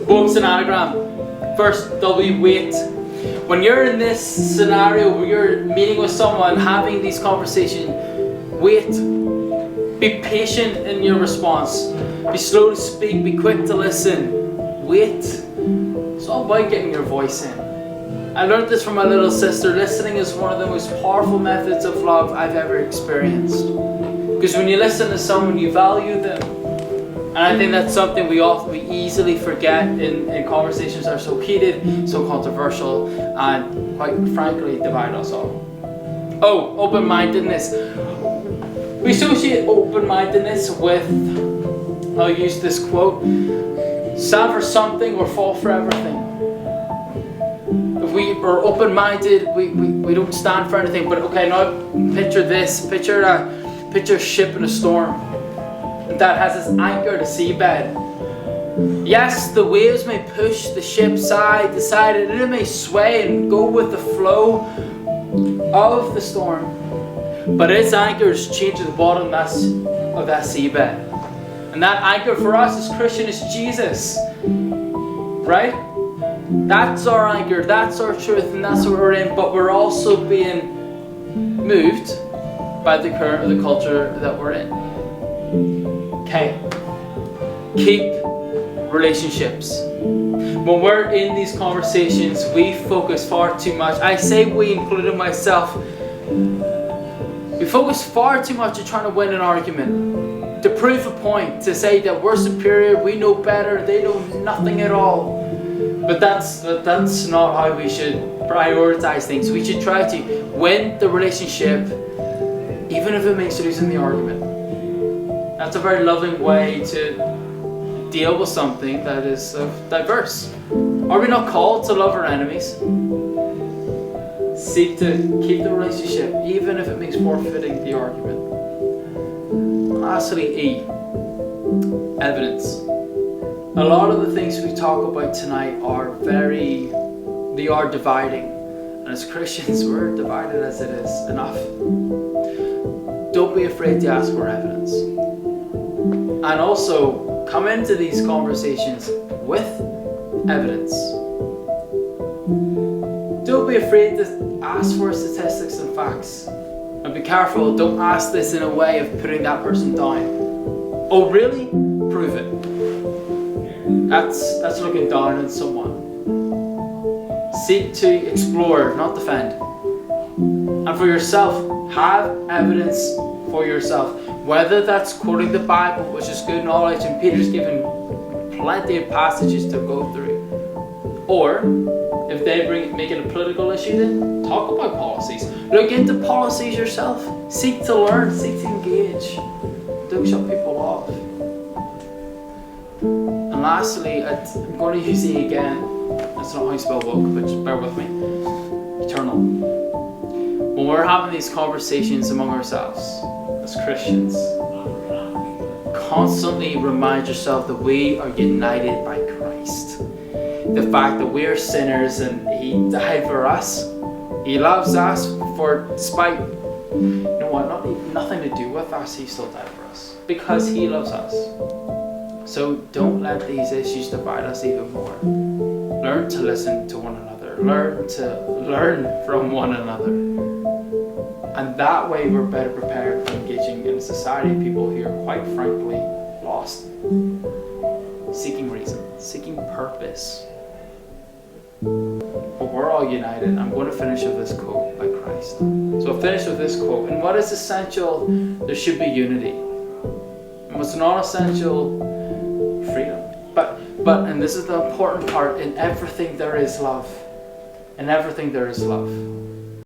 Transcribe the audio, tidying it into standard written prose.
W.O.K.E anagram. First, W, wait. When you're in this scenario where you're meeting with someone, having these conversations, wait. Be patient in your response. Be slow to speak, be quick to listen. Wait. It's all about getting your voice in. I learned this from my little sister. Listening is one of the most powerful methods of love I've ever experienced. Because when you listen to someone, you value them. And I think that's something we easily forget in conversations that are so heated, so controversial, and quite frankly divide us all. Oh, open-mindedness. We associate open-mindedness with, I'll use this quote, stand for something or fall for everything. If we are open-minded, we don't stand for anything. But okay, now picture this. Picture a ship in a storm that has its anchor to seabed. Yes, the waves may push the ship side to side, and it may sway and go with the flow of the storm, but its anchor is chained to the bottom of that seabed. And that anchor for us as Christian is Jesus, right? That's our anchor, that's our truth, and that's what we're in. But we're also being moved by the current of the culture that we're in. Okay, keep relationships. When we're in these conversations, we focus far too much. I say we, including myself. We focus far too much on trying to win an argument, to prove a point, to say that we're superior, we know better, they know nothing at all. But that's not how we should prioritize things. We should try to win the relationship, even if it means losing the argument. That's a very loving way to deal with something that is diverse. Are we not called to love our enemies? Seek to keep the relationship, even if it means forfeiting the argument. Lastly, E, evidence. A lot of the things we talk about tonight are dividing. And as Christians, we're divided as it is enough. Don't be afraid to ask for evidence. And also, come into these conversations with evidence. Don't be afraid to ask for statistics and facts. And be careful, don't ask this in a way of putting that person down. Oh really? Prove it. That's looking down on someone. Seek to explore, not defend. And for yourself, have evidence for yourself. Whether that's quoting the Bible, which is good knowledge, and Peter's given plenty of passages to go through. Or, if they make it a political issue, then talk about policies. Look into policies yourself. Seek to learn, seek to engage. Don't shut people off. And lastly, I'm going to use E again. That's not how you spell woke, but just bear with me. Eternal. When we're having these conversations among ourselves as Christians, constantly remind yourself that we are united by Christ. The fact that we are sinners and He died for us. He loves us despite, nothing to do with us, He still died for us. Because He loves us. So don't let these issues divide us even more. Learn to listen to one another. Learn to learn from one another. And that way we're better prepared for engaging in a society of people who are quite frankly lost. Seeking reason, seeking purpose. But we're all united. I'm going to finish with this quote by Christ. So I'll finish with this quote. In what is essential, there should be unity. And what's not essential, freedom. But, and this is the important part, in everything there is love. In everything there is love.